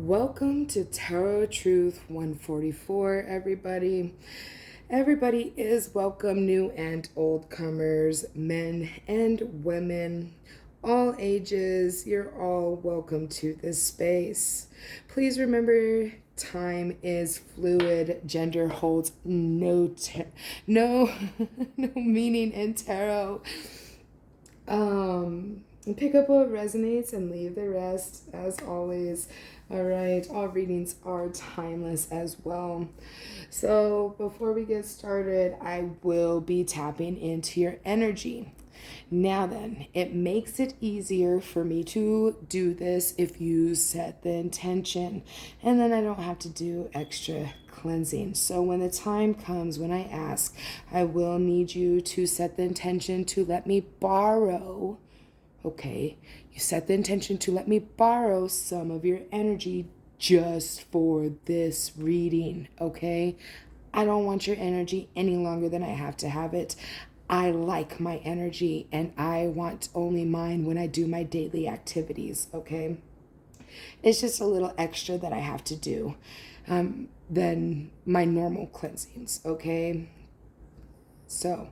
Welcome to Tarot Truth 144, everybody. Everybody is welcome, new and old comers, men and women, all ages. You're all welcome to this space. Please remember, time is fluid. Gender holds no no meaning in tarot. Pick up what resonates and leave the rest, as always. All right, all readings are timeless as well. So before we get started, I will be tapping into your energy. Now then, it makes it easier for me to do this if you set the intention, and then I don't have to do extra cleansing. So when the time comes when I ask, I will need you to set the intention to let me borrow. Okay, you set the intention to let me borrow some of your energy just for this reading, okay? I don't want your energy any longer than I have to have it. I like my energy and I want only mine when I do my daily activities, okay? It's just a little extra that I have to do than my normal cleansings, okay? So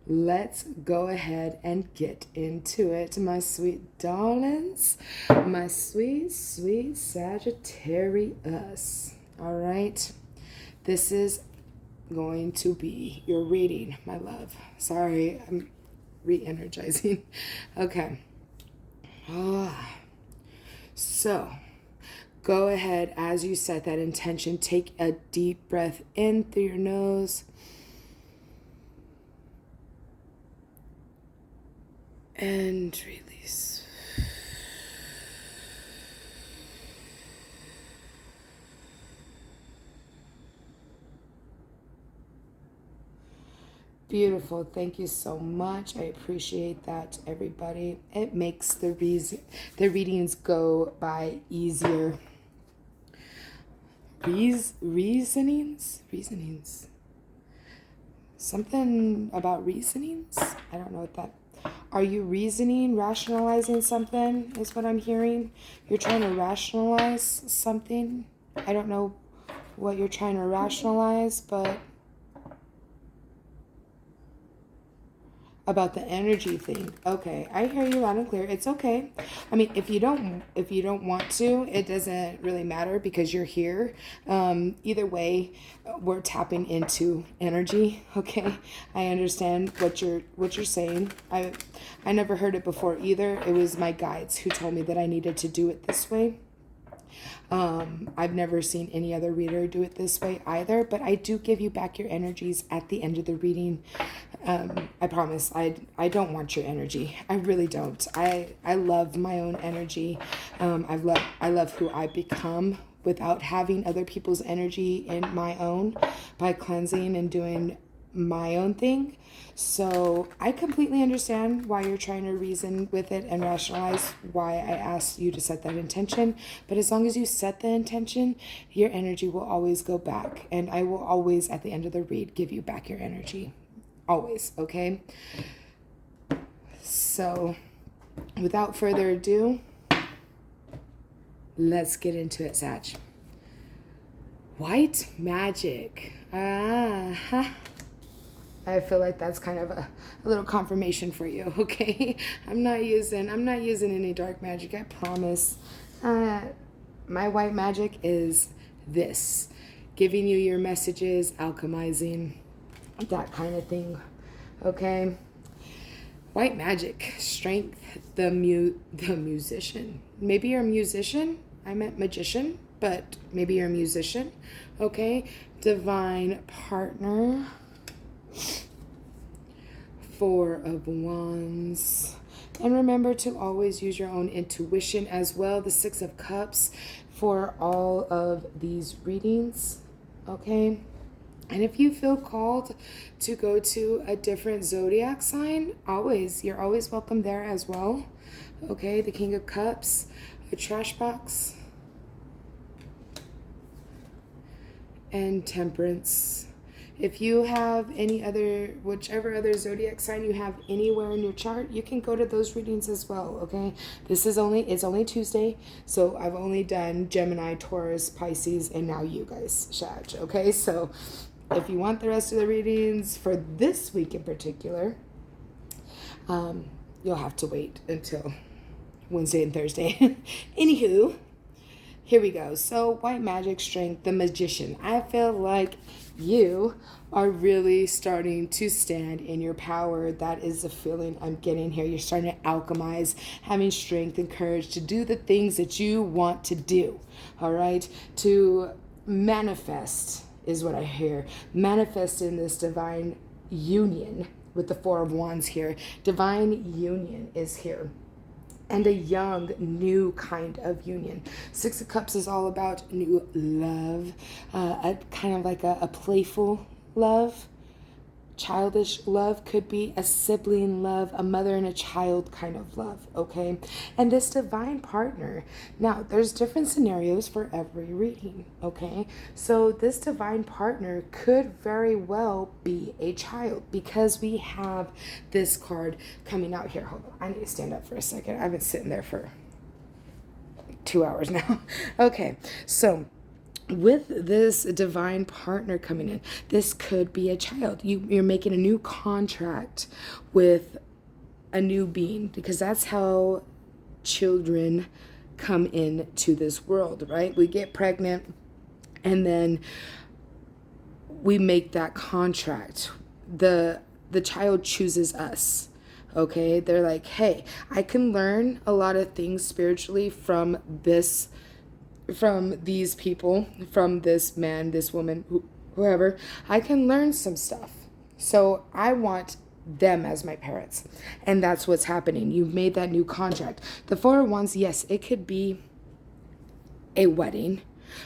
let's go ahead and get into it, my sweet darlings, my sweet, sweet Sagittarius. All right, this is going to be your reading, my love. Sorry, I'm re-energizing. Okay. So go ahead, as you set that intention, take a deep breath in through your nose and release. Beautiful. Thank you so much. I appreciate that, everybody. It makes the readings go by easier. Reasonings? Something about reasonings? I don't know what that. Are you reasoning, rationalizing something is what I'm hearing? You're trying to rationalize something. I don't know what you're trying to rationalize, but about the energy thing. Okay, I hear you loud and clear. It's okay. I mean, if you don't want to, it doesn't really matter because you're here. Either way, we're tapping into energy. Okay, I understand what you're saying. I never heard it before either. It was my guides who told me that I needed to do it this way. I've never seen any other reader do it this way either, but I do give you back your energies at the end of the reading. I promise. I don't want your energy. I really don't. I love my own energy. I love who I become without having other people's energy in my own by cleansing and doing my own thing. So I completely understand why you're trying to reason with it and rationalize why I asked you to set that intention. But as long as you set the intention, your energy will always go back. And I will always, at the end of the read, give you back your energy. Always, okay? So without further ado, let's get into it, Sag. White magic. I feel like that's kind of a little confirmation for you, okay? I'm not using any dark magic, I promise. My white magic is this. Giving you your messages, alchemizing, that kind of thing, okay? White magic, strength, the musician. Maybe you're a musician. I meant magician, but maybe you're a musician, okay? Divine partner. 4 of Wands. And remember to always use your own intuition as well. The 6 of Cups for all of these readings, okay? And if you feel called to go to a different zodiac sign, you're always welcome there as well, okay? The King of Cups, a trash box, and Temperance. If you have any other, whichever other zodiac sign you have anywhere in your chart, you can go to those readings as well, okay? It's only Tuesday, so I've only done Gemini, Taurus, Pisces, and now you guys, Sag, okay? So if you want the rest of the readings for this week in particular, you'll have to wait until Wednesday and Thursday. Anywho, here we go. So white magic strength, the magician. I feel like you are really starting to stand in your power. That is the feeling I'm getting here. You're starting to alchemize, having strength and courage to do the things that you want to do. All right? To manifest is what I hear. Manifest in this divine union with the Four of Wands here. Divine union is here. And a young, new kind of union. Six of Cups is all about new love, kind of like a playful love. Childish love could be a sibling love, a mother and a child kind of love, okay? And this divine partner, now there's different scenarios for every reading, okay? So this divine partner could very well be a child because we have this card coming out here. Hold on, I need to stand up for a second. I've been sitting there for 2 hours now. Okay, so with this divine partner coming in, this could be a child. You're making a new contract with a new being, because that's how children come into this world, right? We get pregnant and then we make that contract. The child chooses us. Okay, they're like, hey, I can learn a lot of things spiritually from these people, from this man, this woman, whoever. I can learn some stuff. So I want them as my parents. And that's what's happening. You've made that new contract. The Four of Wands, yes, it could be a wedding,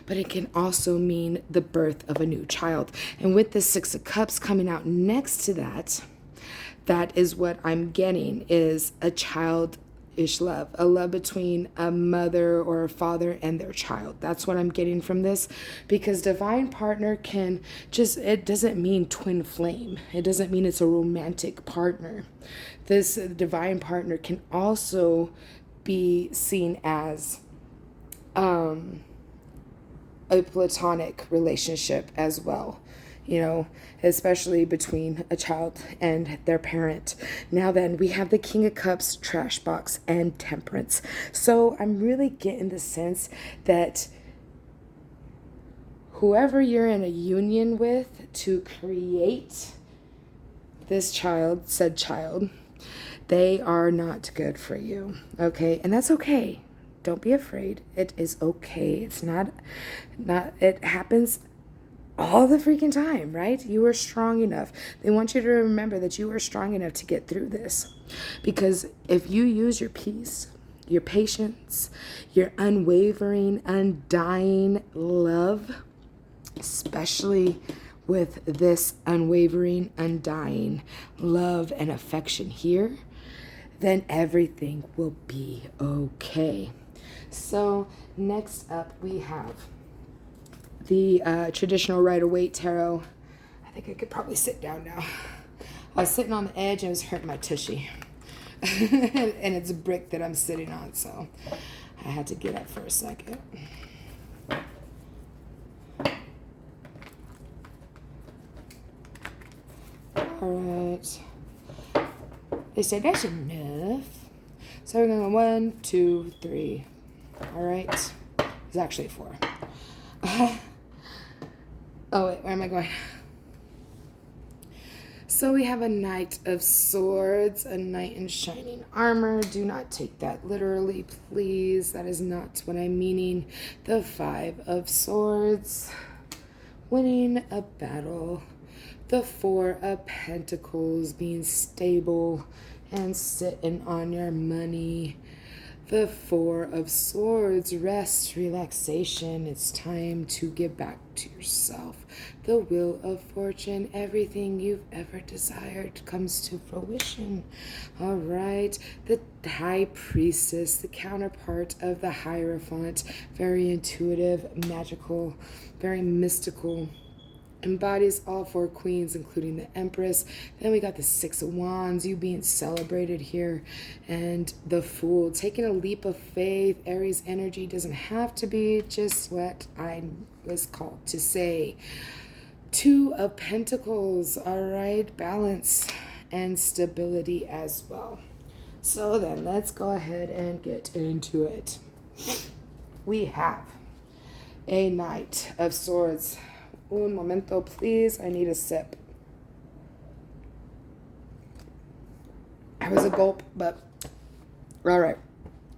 but it can also mean the birth of a new child. And with the Six of Cups coming out next to that, that is what I'm getting, is a childish love, a love between a mother or a father and their child. That's what I'm getting from this, because divine partner can just, it doesn't mean twin flame. It doesn't mean it's a romantic partner. This divine partner can also be seen as a platonic relationship as well, you know, especially between a child and their parent. Now then, we have the King of Cups, Trash Box, and Temperance. So I'm really getting the sense that whoever you're in a union with to create this child, said child, they are not good for you, okay? And that's okay. Don't be afraid. It is okay. It's not, it happens all the freaking time, right? You are strong enough. They want you to remember that you are strong enough to get through this. Because if you use your peace, your patience, your unwavering, undying love, especially with this unwavering, undying love and affection here, then everything will be okay. So next up we have the traditional Rider-Waite Tarot. I think I could probably sit down now. I was sitting on the edge and it was hurting my tushy. And it's a brick that I'm sitting on, so I had to get up for a second. Alright. They said that's enough. So we're going to go 1, 2, 3. Alright. It's actually 4. Oh wait, where am I going? So we have a Knight of Swords, a knight in shining armor. Do not take that literally, please. That is not what I'm meaning. The 5 of Swords, winning a battle. The 4 of Pentacles, being stable and sitting on your money. The 4 of Swords, rest, relaxation. It's time to get back to yourself. The Wheel of Fortune, everything you've ever desired comes to fruition. All right. The High Priestess, the counterpart of the Hierophant. Very intuitive, magical, very mystical embodies all four queens, including the Empress. Then we got the Six of Wands, you being celebrated here, and the Fool, taking a leap of faith. Aries energy doesn't have to be just what I was called to say. Two of Pentacles, all right, balance and stability as well. So then let's go ahead and get into it. We have a Knight of Swords. Un momento, please. I need a sip. That was a gulp, but all right.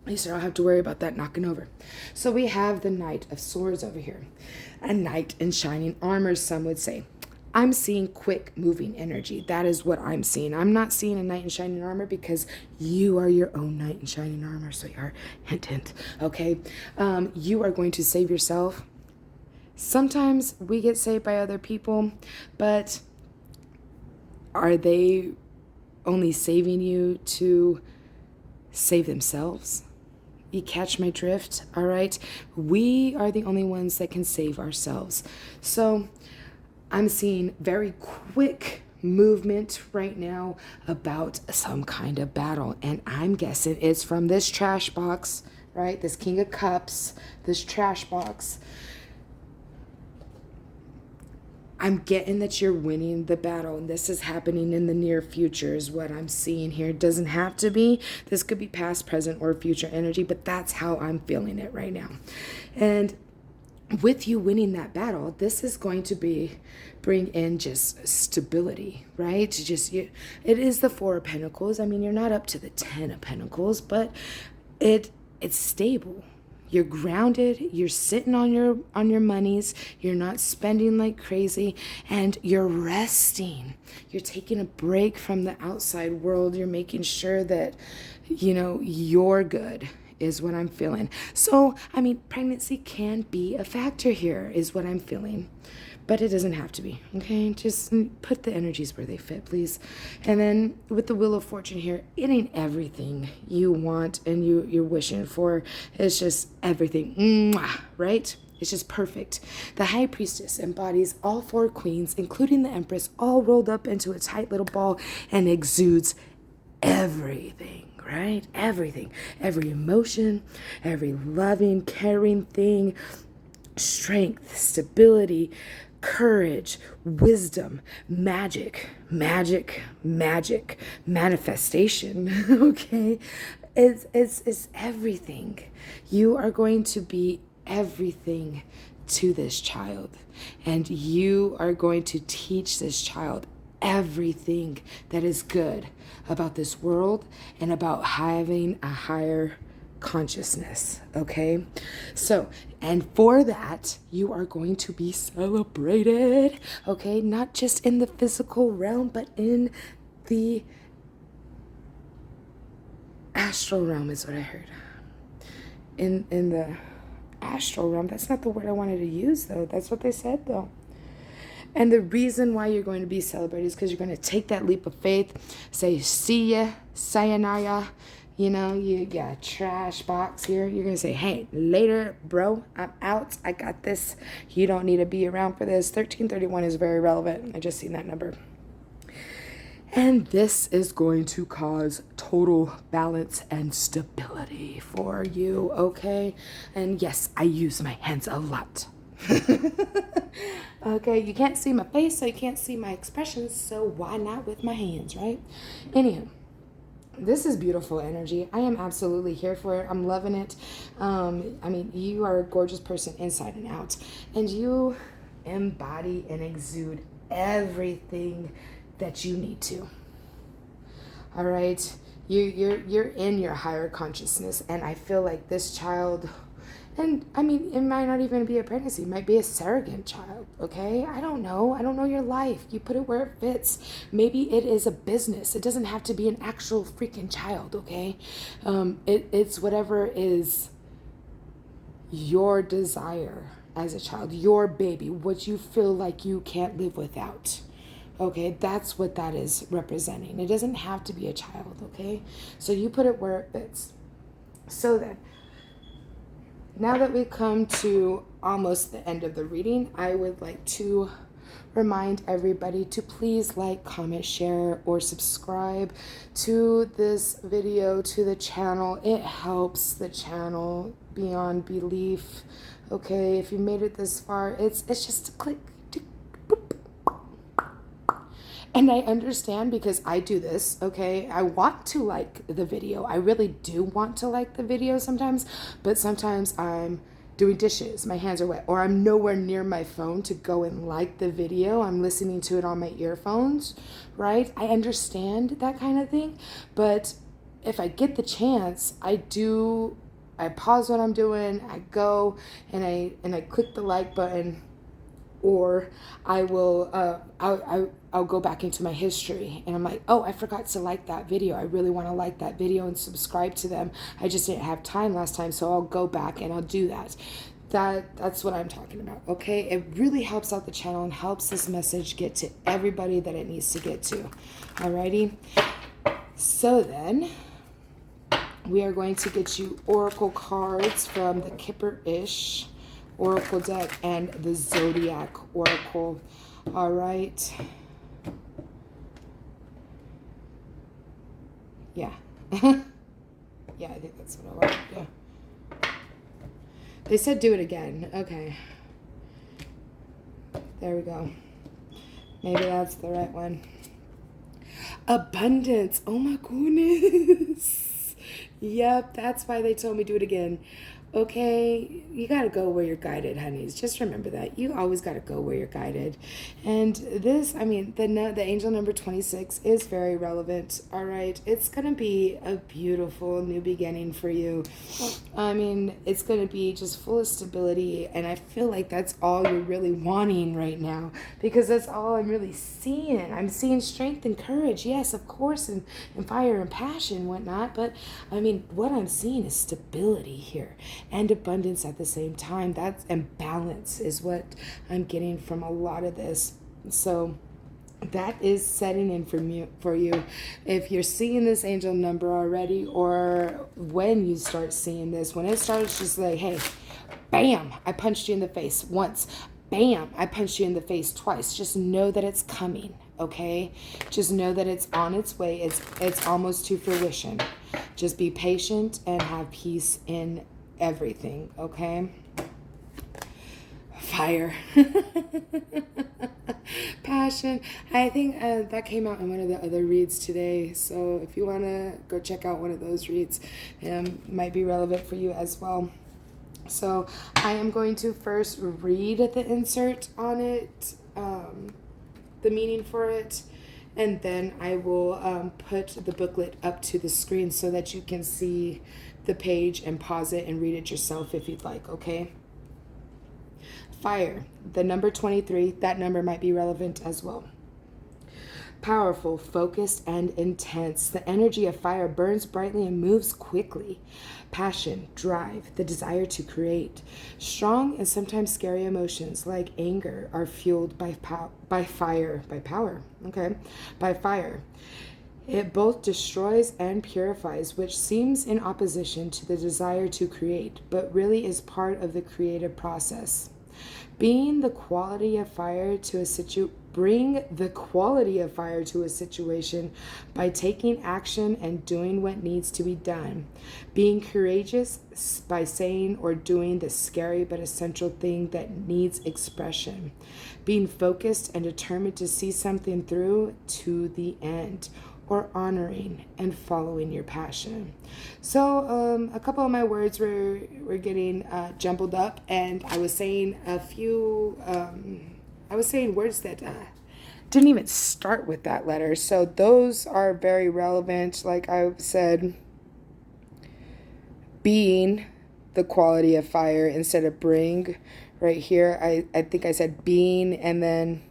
At least I don't have to worry about that knocking over. So we have the Knight of Swords over here. A knight in shining armor, some would say. I'm seeing quick moving energy. That is what I'm seeing. I'm not seeing a knight in shining armor because you are your own knight in shining armor. So you are, hint, hint. Okay. You are going to save yourself. Sometimes we get saved by other people, but are they only saving you to save themselves? You catch my drift, all right? We are the only ones that can save ourselves. So I'm seeing very quick movement right now about some kind of battle, and I'm guessing it's from this trash box, right? This King of Cups, this trash box. I'm getting that you're winning the battle, and this is happening in the near future is what I'm seeing here. It doesn't have to be. This could be past, present, or future energy, but that's how I'm feeling it right now. And with you winning that battle, this is going to bring in just stability, right? It is the Four of Pentacles. I mean, you're not up to the 10 of Pentacles, but it's stable. You're grounded, you're sitting on your monies, you're not spending like crazy, and you're resting. You're taking a break from the outside world. You're making sure that, you're good is what I'm feeling. So, I mean, pregnancy can be a factor here is what I'm feeling. But it doesn't have to be, okay? Just put the energies where they fit, please. And then with the Wheel of Fortune here, it ain't everything you want and you're wishing for. It's just everything, right? It's just perfect. The High Priestess embodies all four queens, including the Empress, all rolled up into a tight little ball and exudes everything. Right? Everything. Every emotion, every loving, caring thing, strength, stability, courage, wisdom, magic, manifestation, okay? It's everything. You are going to be everything to this child, and you are going to teach this child everything that is good about this world and about having a higher consciousness, okay? So, and for that, you are going to be celebrated, okay? Not just in the physical realm, but in the astral realm is what I heard. In the astral realm, that's not the word I wanted to use, though. That's what they said, though. And the reason why you're going to be celebrated is because you're going to take that leap of faith, say, see ya, sayonara, you got a trash box here. You're going to say, hey, later, bro, I'm out. I got this. You don't need to be around for this. 1331 is very relevant. I just seen that number. And this is going to cause total balance and stability for you, okay? And yes, I use my hands a lot. Okay, you can't see my face, so you can't see my expressions, so why not with my hands, right? Anywho, this is beautiful energy. I am absolutely here for it. I'm loving it. I mean, you are a gorgeous person inside and out, and you embody and exude everything that you need to. All right, you're in your higher consciousness, and I feel like this child. And I mean, it might not even be a pregnancy. It might be a surrogate child, okay? I don't know. I don't know your life. You put it where it fits. Maybe it is a business. It doesn't have to be an actual freaking child, okay? It's whatever is your desire as a child, your baby, what you feel like you can't live without. Okay, that's what that is representing. It doesn't have to be a child, okay? So you put it where it fits. So then, now that we've come to almost the end of the reading, I would like to remind everybody to please like, comment, share, or subscribe to this video, to the channel. It helps the channel beyond belief. Okay, if you made it this far, it's just a click. And I understand, because I do this, okay? I want to like the video. I really do want to like the video sometimes, but sometimes I'm doing dishes, my hands are wet, or I'm nowhere near my phone to go and like the video. I'm listening to it on my earphones, right? I understand that kind of thing, but if I get the chance, I pause what I'm doing, I go and I click the like button, or I will I'll go back into my history and I'm like, oh, I forgot to like that video. I really want to like that video and subscribe to them. I just didn't have time last time, so I'll go back and I'll do that. That's what I'm talking about, okay? It really helps out the channel and helps this message get to everybody that it needs to get to. Alrighty? So then, we are going to get you oracle cards from the Kipper-ish Oracle deck and the Zodiac Oracle. All right. Yeah. Yeah, I think that's what I want. Yeah. They said do it again. Okay. There we go. Maybe that's the right one. Abundance. Oh my goodness. Yep, that's why they told me do it again. Okay, you got to go where you're guided, honeys. Just remember that. You always got to go where you're guided. And this, I mean, the angel number 26 is very relevant, all right? It's going to be a beautiful new beginning for you. I mean, it's going to be just full of stability, and I feel like that's all you're really wanting right now, because that's all I'm really seeing. I'm seeing strength and courage, yes, of course, and fire and passion and whatnot, but, I mean, what I'm seeing is stability here. And abundance at the same time. And balance is what I'm getting from a lot of this. So that is setting in for you. If you're seeing this angel number already, or when you start seeing this, when it starts just like, hey, bam, I punched you in the face once. Bam, I punched you in the face twice. Just know that it's coming, okay? Just know that it's on its way. It's almost to fruition. Just be patient and have peace in everything, okay? Fire. Passion. I think that came out in one of the other reads today, so if you want to go check out one of those reads, might be relevant for you as well. So I am going to first read the insert on it, the meaning for it, and then I will put the booklet up to the screen so that you can see the page and pause it and read it yourself if you'd like, okay? Fire, the number 23, that number might be relevant as well. Powerful, focused, and intense. The energy of fire burns brightly and moves quickly. Passion, drive, the desire to create. Strong and sometimes scary emotions like anger are fueled by fire. It both destroys and purifies, which seems in opposition to the desire to create, but really is part of the creative process. Bring the quality of fire to a situation by taking action and doing what needs to be done. Being courageous by saying or doing the scary but essential thing that needs expression. Being focused and determined to see something through to the end, or honoring and following your passion. So a couple of my words were getting jumbled up, and I was saying words that didn't even start with that letter. So those are very relevant. Like I said, being the quality of fire instead of bring. Right here, I think I said being, and then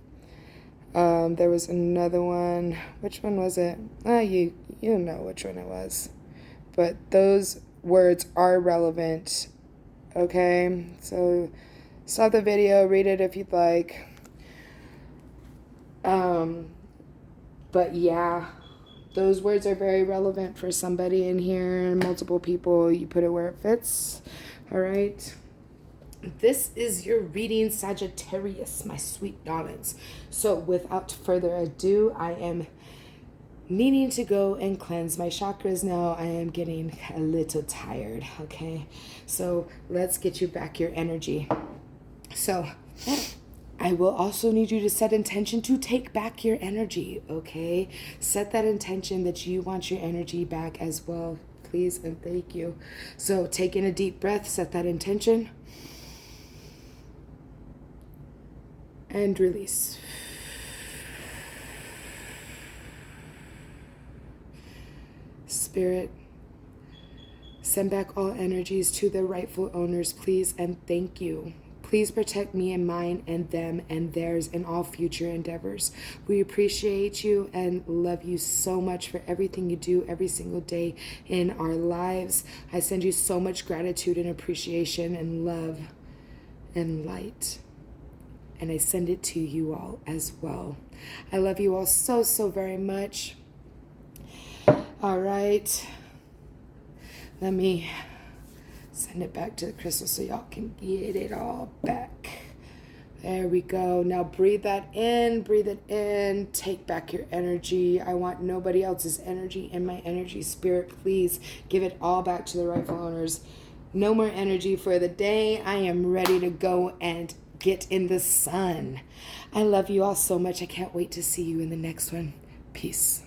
there was another one. Which one was it? You know which one it was. But those words are relevant. Okay, so stop the video, read it if you'd like. But yeah, those words are very relevant for somebody in here, multiple people. You put it where it fits. All right. This is your reading, Sagittarius, my sweet darlings. So without further ado, I am needing to go and cleanse my chakras now. I am getting a little tired, okay? So let's get you back your energy. So I will also need you to set intention to take back your energy, okay? Set that intention that you want your energy back as well, please and thank you. So take in a deep breath, set that intention, and release. Spirit, send back all energies to their rightful owners, please and thank you. Please protect me and mine and them and theirs in all future endeavors. We appreciate you and love you so much for everything you do every single day in our lives. I send you so much gratitude and appreciation and love and light. And I send it to you all as well. I love you all so, so very much. All right. Let me send it back to the crystal so y'all can get it all back. There we go. Now breathe that in, breathe it in. Take back your energy. I want nobody else's energy in my energy. Spirit, please give it all back to the rightful owners. No more energy for the day. I am ready to go and get in the sun. I love you all so much. I can't wait to see you in the next one. Peace.